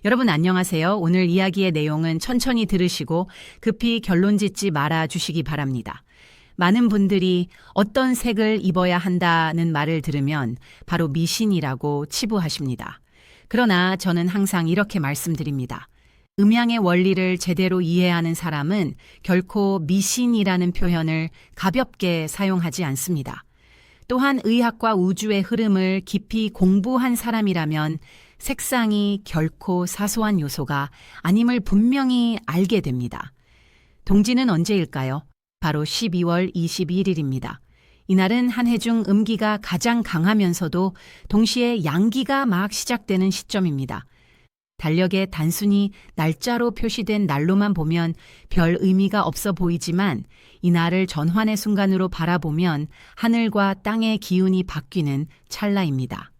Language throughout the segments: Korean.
여러분 안녕하세요. 오늘 이야기의 내용은 천천히 들으시고 급히 결론 짓지 말아 주시기 바랍니다. 많은 분들이 어떤 색을 입어야 한다는 말을 들으면 바로 미신이라고 치부하십니다. 그러나 저는 항상 이렇게 말씀드립니다. 음양의 원리를 제대로 이해하는 사람은 결코 미신이라는 표현을 가볍게 사용하지 않습니다. 또한 의학과 우주의 흐름을 깊이 공부한 사람이라면 색상이 결코 사소한 요소가 아님을 분명히 알게 됩니다. 동지는 언제일까요? 바로 12월 21일입니다. 이날은 한 해 중 음기가 가장 강하면서도 동시에 양기가 막 시작되는 시점입니다. 달력에 단순히 날짜로 표시된 날로만 보면 별 의미가 없어 보이지만 이날을 전환의 순간으로 바라보면 하늘과 땅의 기운이 바뀌는 찰나입니다.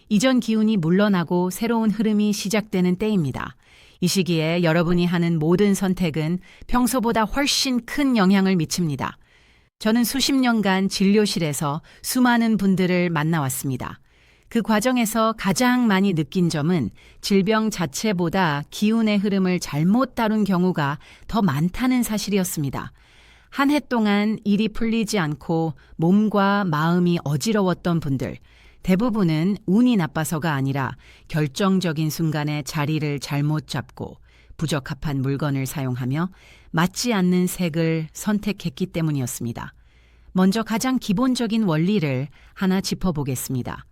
이전 기운이 물러나고 새로운 흐름이 시작되는 때입니다. 이 시기에 여러분이 하는 모든 선택은 평소보다 훨씬 큰 영향을 미칩니다. 저는 수십 년간 진료실에서 수많은 분들을 만나왔습니다. 그 과정에서 가장 많이 느낀 점은 질병 자체보다 기운의 흐름을 잘못 다룬 경우가 더 많다는 사실이었습니다. 한 해 동안 일이 풀리지 않고 몸과 마음이 어지러웠던 분들, 대부분은 운이 나빠서가 아니라 결정적인 순간에 자리를 잘못 잡고 부적합한 물건을 사용하며 맞지 않는 색을 선택했기 때문이었습니다. 먼저 가장 기본적인 원리를 하나 짚어보겠습니다.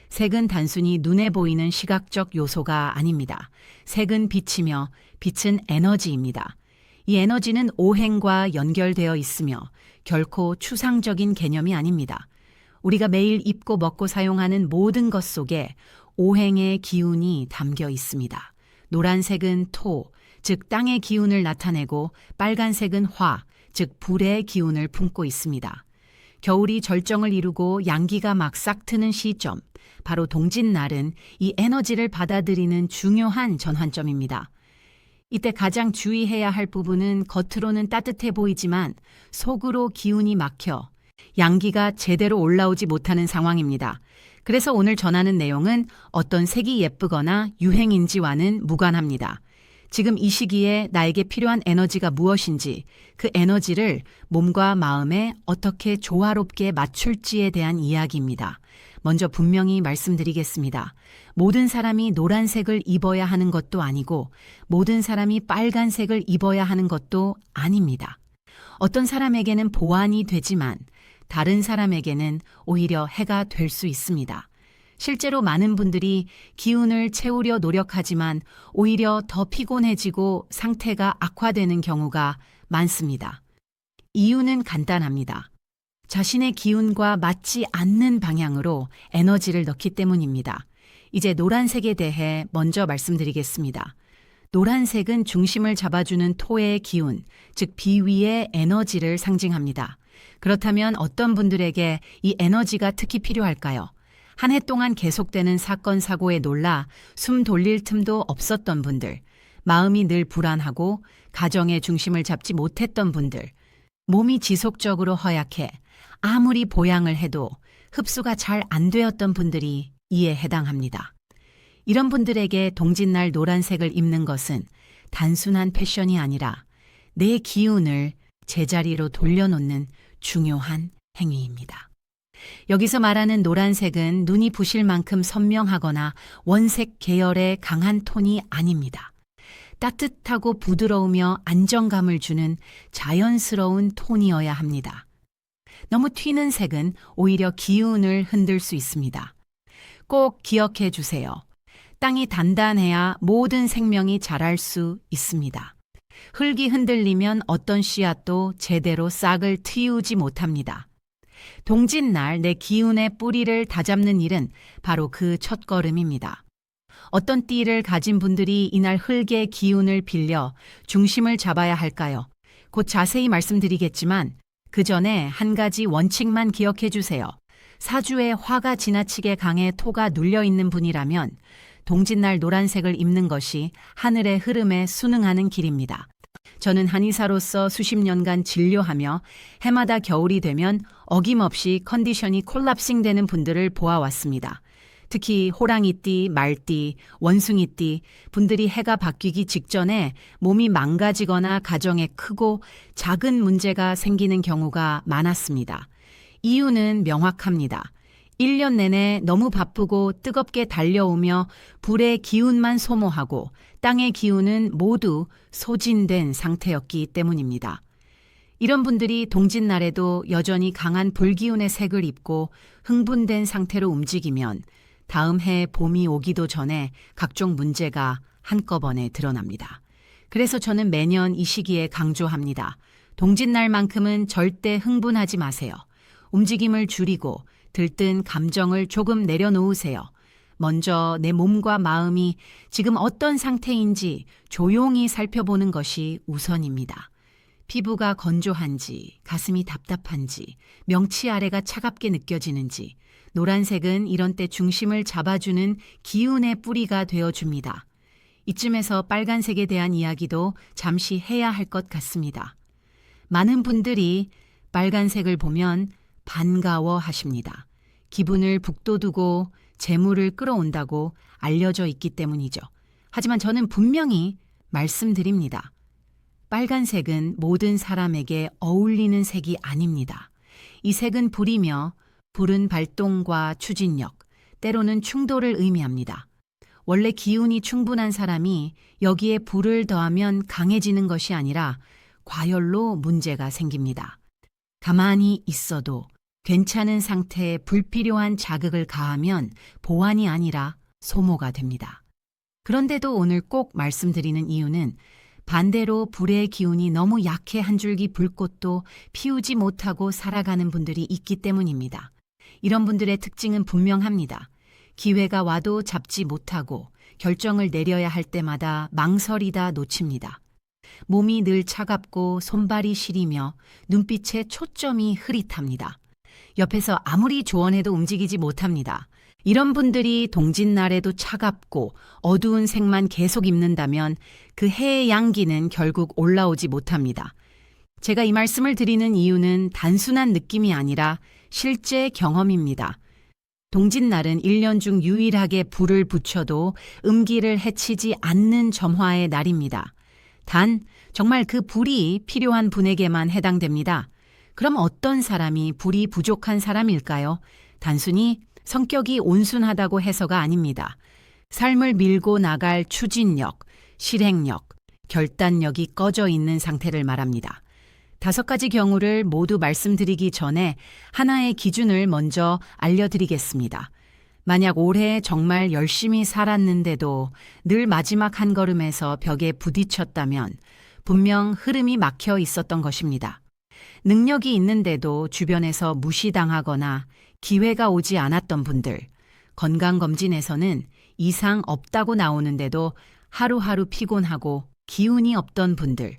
색은 단순히 눈에 보이는 시각적 요소가 아닙니다. 색은 빛이며 빛은 에너지입니다. 이 에너지는 오행과 연결되어 있으며 결코 추상적인 개념이 아닙니다. 우리가 매일 입고 먹고 사용하는 모든 것 속에 오행의 기운이 담겨 있습니다. 노란색은 토, 즉 땅의 기운을 나타내고 빨간색은 화, 즉 불의 기운을 품고 있습니다. 겨울이 절정을 이루고 양기가 막 싹 트는 시점, 바로 동짓날은 이 에너지를 받아들이는 중요한 전환점입니다. 이때 가장 주의해야 할 부분은 겉으로는 따뜻해 보이지만 속으로 기운이 막혀 양기가 제대로 올라오지 못하는 상황입니다. 그래서 오늘 전하는 내용은 어떤 색이 예쁘거나 유행인지와는 무관합니다. 지금 이 시기에 나에게 필요한 에너지가 무엇인지, 그 에너지를 몸과 마음에 어떻게 조화롭게 맞출지에 대한 이야기입니다. 먼저 분명히 말씀드리겠습니다. 모든 사람이 노란색을 입어야 하는 것도 아니고 모든 사람이 빨간색을 입어야 하는 것도 아닙니다. 어떤 사람에게는 보완이 되지만 다른 사람에게는 오히려 해가 될 수 있습니다. 실제로 많은 분들이 기운을 채우려 노력하지만 오히려 더 피곤해지고 상태가 악화되는 경우가 많습니다. 이유는 간단합니다. 자신의 기운과 맞지 않는 방향으로 에너지를 넣기 때문입니다. 이제 노란색에 대해 먼저 말씀드리겠습니다. 노란색은 중심을 잡아주는 토의 기운, 즉 비위의 에너지를 상징합니다. 그렇다면 어떤 분들에게 이 에너지가 특히 필요할까요? 한 해 동안 계속되는 사건, 사고에 놀라 숨 돌릴 틈도 없었던 분들, 마음이 늘 불안하고 가정의 중심을 잡지 못했던 분들, 몸이 지속적으로 허약해 아무리 보양을 해도 흡수가 잘 안 되었던 분들이 이에 해당합니다. 이런 분들에게 동짓날 노란색을 입는 것은 단순한 패션이 아니라 내 기운을 제자리로 돌려놓는 중요한 행위입니다. 여기서 말하는 노란색은 눈이 부실 만큼 선명하거나 원색 계열의 강한 톤이 아닙니다. 따뜻하고 부드러우며 안정감을 주는 자연스러운 톤이어야 합니다. 너무 튀는 색은 오히려 기운을 흔들 수 있습니다. 꼭 기억해 주세요. 땅이 단단해야 모든 생명이 자랄 수 있습니다. 흙이 흔들리면 어떤 씨앗도 제대로 싹을 틔우지 못합니다. 동짓날 내 기운의 뿌리를 다잡는 일은 바로 그 첫걸음입니다. 어떤 띠를 가진 분들이 이날 흙의 기운을 빌려 중심을 잡아야 할까요? 곧 자세히 말씀드리겠지만 그 전에 한 가지 원칙만 기억해 주세요. 사주에 화가 지나치게 강해 토가 눌려있는 분이라면 동짓날 노란색을 입는 것이 하늘의 흐름에 순응하는 길입니다. 저는 한의사로서 수십 년간 진료하며 해마다 겨울이 되면 어김없이 컨디션이 콜lap싱되는 분들을 보아왔습니다. 특히 호랑이띠, 말띠, 원숭이띠 분들이 해가 바뀌기 직전에 몸이 망가지거나 가정에 크고 작은 문제가 생기는 경우가 많았습니다. 이유는 명확합니다. 1년 내내 너무 바쁘고 뜨겁게 달려오며 불의 기운만 소모하고 땅의 기운은 모두 소진된 상태였기 때문입니다. 이런 분들이 동짓날에도 여전히 강한 불기운의 색을 입고 흥분된 상태로 움직이면 다음 해 봄이 오기도 전에 각종 문제가 한꺼번에 드러납니다. 그래서 저는 매년 이 시기에 강조합니다. 동짓날만큼은 절대 흥분하지 마세요. 움직임을 줄이고 들뜬 감정을 조금 내려놓으세요. 먼저 내 몸과 마음이 지금 어떤 상태인지 조용히 살펴보는 것이 우선입니다. 피부가 건조한지, 가슴이 답답한지, 명치 아래가 차갑게 느껴지는지, 노란색은 이런 때 중심을 잡아주는 기운의 뿌리가 되어줍니다. 이쯤에서 빨간색에 대한 이야기도 잠시 해야 할 것 같습니다. 많은 분들이 빨간색을 보면 반가워하십니다. 기분을 북돋우고 재물을 끌어온다고 알려져 있기 때문이죠. 하지만 저는 분명히 말씀드립니다. 빨간색은 모든 사람에게 어울리는 색이 아닙니다. 이 색은 불이며 불은 발동과 추진력, 때로는 충돌을 의미합니다. 원래 기운이 충분한 사람이 여기에 불을 더하면 강해지는 것이 아니라 과열로 문제가 생깁니다. 가만히 있어도 괜찮은 상태에 불필요한 자극을 가하면 보완이 아니라 소모가 됩니다. 그런데도 오늘 꼭 말씀드리는 이유는 반대로 불의 기운이 너무 약해 한 줄기 불꽃도 피우지 못하고 살아가는 분들이 있기 때문입니다. 이런 분들의 특징은 분명합니다. 기회가 와도 잡지 못하고 결정을 내려야 할 때마다 망설이다 놓칩니다. 몸이 늘 차갑고 손발이 시리며 눈빛에 초점이 흐릿합니다. 옆에서 아무리 조언해도 움직이지 못합니다. 이런 분들이 동짓날에도 차갑고 어두운 색만 계속 입는다면 그 해의 양기는 결국 올라오지 못합니다. 제가 이 말씀을 드리는 이유는 단순한 느낌이 아니라 실제 경험입니다. 동짓날은 1년 중 유일하게 불을 붙여도 음기를 해치지 않는 점화의 날입니다. 단 정말 그 불이 필요한 분에게만 해당됩니다. 그럼 어떤 사람이 불이 부족한 사람일까요? 단순히 성격이 온순하다고 해서가 아닙니다. 삶을 밀고 나갈 추진력, 실행력, 결단력이 꺼져 있는 상태를 말합니다. 5가지 경우를 모두 말씀드리기 전에 하나의 기준을 먼저 알려드리겠습니다. 만약 올해 정말 열심히 살았는데도 늘 마지막 한 걸음에서 벽에 부딪혔다면 분명 흐름이 막혀 있었던 것입니다. 능력이 있는데도 주변에서 무시당하거나 기회가 오지 않았던 분들, 건강검진에서는 이상 없다고 나오는데도 하루하루 피곤하고 기운이 없던 분들,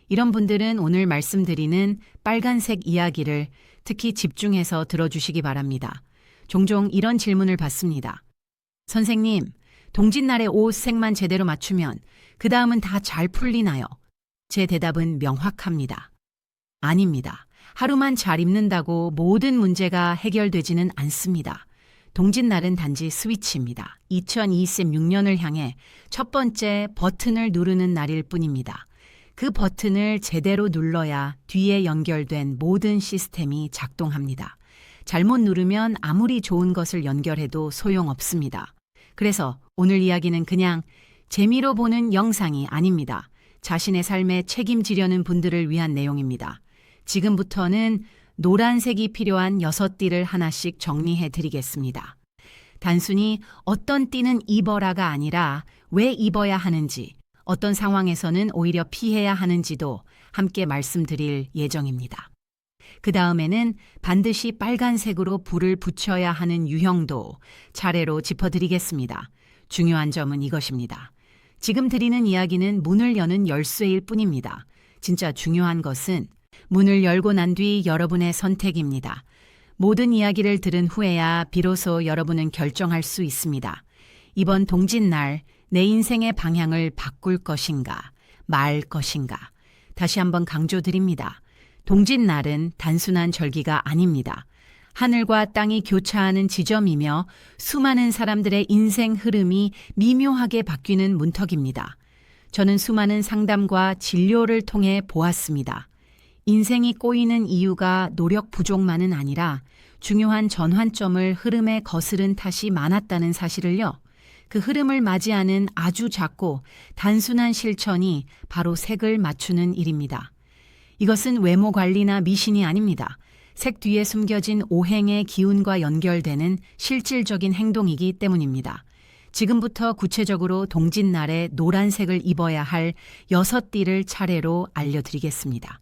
이런 분들은 오늘 말씀드리는 빨간색 이야기를 특히 집중해서 들어주시기 바랍니다. 종종 이런 질문을 받습니다. 선생님, 동짓날에 옷 색만 제대로 맞추면 그 다음은 다 잘 풀리나요? 제 대답은 명확합니다. 아닙니다. 하루만 잘 입는다고 모든 문제가 해결되지는 않습니다. 동짓날은 단지 스위치입니다. 2026년을 향해 첫 번째 버튼을 누르는 날일 뿐입니다. 그 버튼을 제대로 눌러야 뒤에 연결된 모든 시스템이 작동합니다. 잘못 누르면 아무리 좋은 것을 연결해도 소용없습니다. 그래서 오늘 이야기는 그냥 재미로 보는 영상이 아닙니다. 자신의 삶에 책임지려는 분들을 위한 내용입니다. 지금부터는 노란색이 필요한 6띠를 하나씩 정리해 드리겠습니다. 단순히 어떤 띠는 입어라가 아니라 왜 입어야 하는지, 어떤 상황에서는 오히려 피해야 하는지도 함께 말씀드릴 예정입니다. 그 다음에는 반드시 빨간색으로 불을 붙여야 하는 유형도 차례로 짚어드리겠습니다. 중요한 점은 이것입니다. 지금 드리는 이야기는 문을 여는 열쇠일 뿐입니다. 진짜 중요한 것은 문을 열고 난 뒤 여러분의 선택입니다. 모든 이야기를 들은 후에야 비로소 여러분은 결정할 수 있습니다. 이번 동짓날 내 인생의 방향을 바꿀 것인가, 말 것인가. 다시 한번 강조드립니다. 동짓날은 단순한 절기가 아닙니다. 하늘과 땅이 교차하는 지점이며 수많은 사람들의 인생 흐름이 미묘하게 바뀌는 문턱입니다. 저는 수많은 상담과 진료를 통해 보았습니다. 인생이 꼬이는 이유가 노력 부족만은 아니라 중요한 전환점을 흐름에 거스른 탓이 많았다는 사실을요. 그 흐름을 맞이하는 아주 작고 단순한 실천이 바로 색을 맞추는 일입니다. 이것은 외모 관리나 미신이 아닙니다. 색 뒤에 숨겨진 오행의 기운과 연결되는 실질적인 행동이기 때문입니다. 지금부터 구체적으로 동짓날에 노란색을 입어야 할 6띠를 차례로 알려드리겠습니다.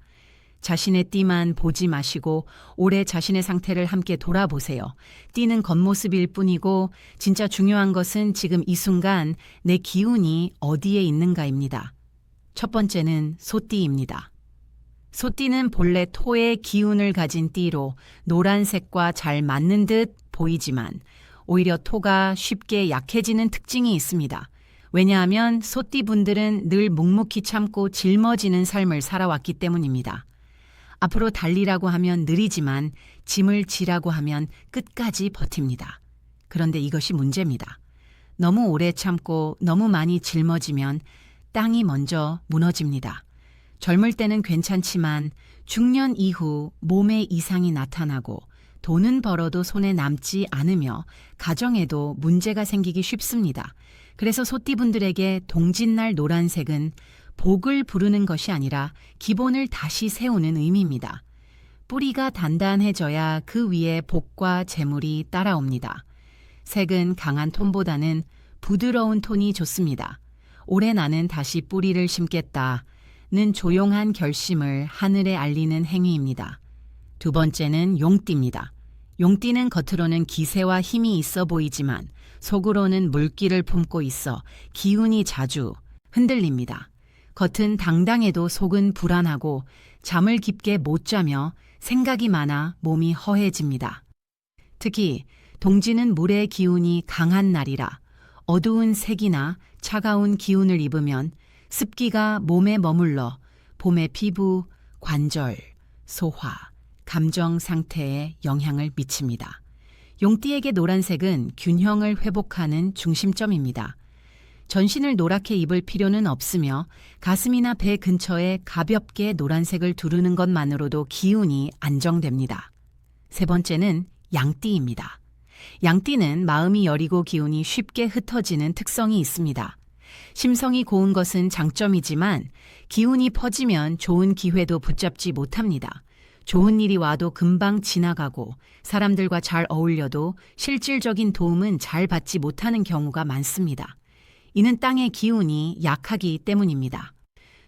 자신의 띠만 보지 마시고 올해 자신의 상태를 함께 돌아보세요. 띠는 겉모습일 뿐이고 진짜 중요한 것은 지금 이 순간 내 기운이 어디에 있는가입니다. 첫 번째는 소띠입니다. 소띠는 본래 토의 기운을 가진 띠로 노란색과 잘 맞는 듯 보이지만 오히려 토가 쉽게 약해지는 특징이 있습니다. 왜냐하면 소띠 분들은 늘 묵묵히 참고 짊어지는 삶을 살아왔기 때문입니다. 앞으로 달리라고 하면 느리지만 짐을 지라고 하면 끝까지 버팁니다. 그런데 이것이 문제입니다. 너무 오래 참고 너무 많이 짊어지면 땅이 먼저 무너집니다. 젊을 때는 괜찮지만 중년 이후 몸에 이상이 나타나고 돈은 벌어도 손에 남지 않으며 가정에도 문제가 생기기 쉽습니다. 그래서 소띠분들에게 동짓날 노란색은 복을 부르는 것이 아니라 기본을 다시 세우는 의미입니다. 뿌리가 단단해져야 그 위에 복과 재물이 따라옵니다. 색은 강한 톤보다는 부드러운 톤이 좋습니다. 올해 나는 다시 뿌리를 심겠다는 조용한 결심을 하늘에 알리는 행위입니다. 두 번째는 용띠입니다. 용띠는 겉으로는 기세와 힘이 있어 보이지만 속으로는 물기를 품고 있어 기운이 자주 흔들립니다. 겉은 당당해도 속은 불안하고 잠을 깊게 못 자며 생각이 많아 몸이 허해집니다. 특히 동지는 물의 기운이 강한 날이라 어두운 색이나 차가운 기운을 입으면 습기가 몸에 머물러 봄의 피부, 관절, 소화, 감정 상태에 영향을 미칩니다. 용띠에게 노란색은 균형을 회복하는 중심점입니다. 전신을 노랗게 입을 필요는 없으며 가슴이나 배 근처에 가볍게 노란색을 두르는 것만으로도 기운이 안정됩니다. 세 번째는 양띠입니다. 양띠는 마음이 여리고 기운이 쉽게 흩어지는 특성이 있습니다. 심성이 고운 것은 장점이지만 기운이 퍼지면 좋은 기회도 붙잡지 못합니다. 좋은 일이 와도 금방 지나가고 사람들과 잘 어울려도 실질적인 도움은 잘 받지 못하는 경우가 많습니다. 이는 땅의 기운이 약하기 때문입니다.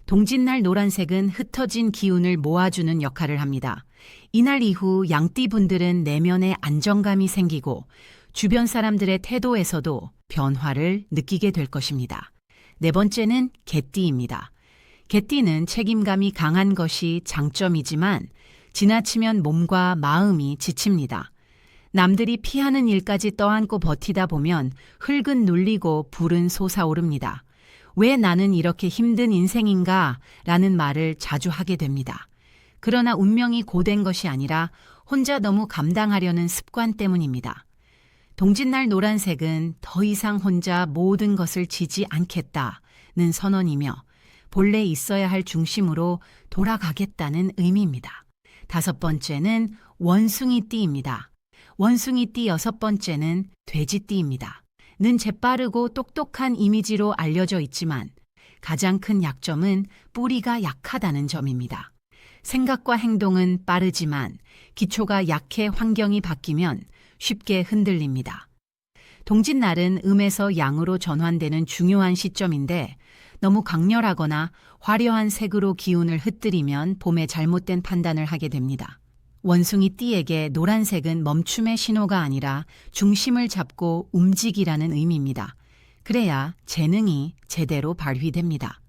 동짓날 노란색은 흩어진 기운을 모아주는 역할을 합니다. 이날 이후 양띠분들은 내면에 안정감이 생기고 주변 사람들의 태도에서도 변화를 느끼게 될 것입니다. 네 번째는 개띠입니다. 개띠는 책임감이 강한 것이 장점이지만 지나치면 몸과 마음이 지칩니다. 남들이 피하는 일까지 떠안고 버티다 보면 흙은 눌리고 불은 솟아오릅니다. 왜 나는 이렇게 힘든 인생인가? 라는 말을 자주 하게 됩니다. 그러나 운명이 고된 것이 아니라 혼자 너무 감당하려는 습관 때문입니다. 동짓날 노란색은 더 이상 혼자 모든 것을 지지 않겠다는 선언이며 본래 있어야 할 중심으로 돌아가겠다는 의미입니다. 다섯 번째는 원숭이띠입니다. 원숭이띠 여섯 번째는 돼지띠입니다. 는 재빠르고 똑똑한 이미지로 알려져 있지만 가장 큰 약점은 뿌리가 약하다는 점입니다. 생각과 행동은 빠르지만 기초가 약해 환경이 바뀌면 쉽게 흔들립니다. 동짓날은 음에서 양으로 전환되는 중요한 시점인데 너무 강렬하거나 화려한 색으로 기운을 흩뜨리면 봄에 잘못된 판단을 하게 됩니다. 원숭이 띠에게 노란색은 멈춤의 신호가 아니라 중심을 잡고 움직이라는 의미입니다. 그래야 재능이 제대로 발휘됩니다.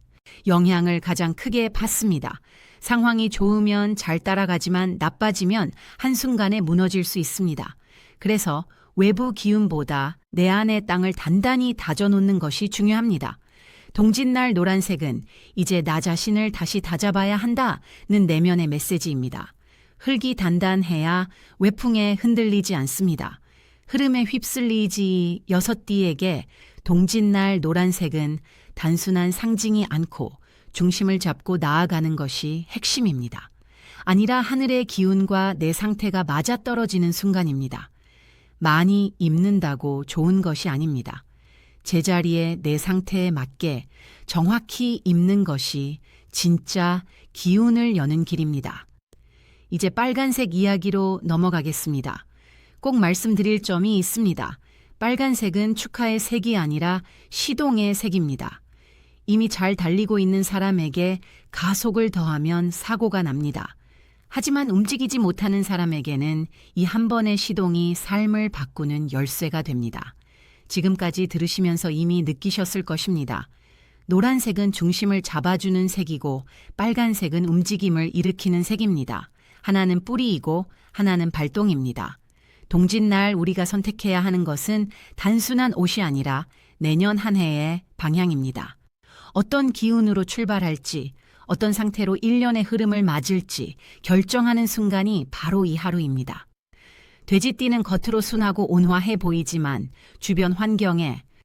영향을 가장 크게 받습니다. 상황이 좋으면 잘 따라가지만 나빠지면 한순간에 무너질 수 있습니다. 그래서 외부 기운보다 내 안의 땅을 단단히 다져놓는 것이 중요합니다. 동짓날 노란색은 이제 나 자신을 다시 다잡아야 한다는 내면의 메시지입니다. 흙이 단단해야 외풍에 흔들리지 않습니다. 흐름에 휩쓸리지 6띠에게 동짓날 노란색은 단순한 상징이 않고 중심을 잡고 나아가는 것이 핵심입니다. 아니라 하늘의 기운과 내 상태가 맞아떨어지는 순간입니다. 많이 입는다고 좋은 것이 아닙니다. 제자리에 내 상태에 맞게 정확히 입는 것이 진짜 기운을 여는 길입니다. 이제 빨간색 이야기로 넘어가겠습니다. 꼭 말씀드릴 점이 있습니다. 빨간색은 축하의 색이 아니라 시동의 색입니다. 이미 잘 달리고 있는 사람에게 가속을 더하면 사고가 납니다. 하지만 움직이지 못하는 사람에게는 이 한 번의 시동이 삶을 바꾸는 열쇠가 됩니다. 지금까지 들으시면서 이미 느끼셨을 것입니다. 노란색은 중심을 잡아주는 색이고 빨간색은 움직임을 일으키는 색입니다. 하나는 뿌리이고 하나는 발동입니다. 동짓날 우리가 선택해야 하는 것은 단순한 옷이 아니라 내년 한 해의 방향입니다. 어떤 기운으로 출발할지, 어떤 상태로 1년의 흐름을 맞을지 결정하는 순간이 바로 이 하루입니다. 돼지띠는 겉으로 순하고 온화해 보이지만 주변 환경에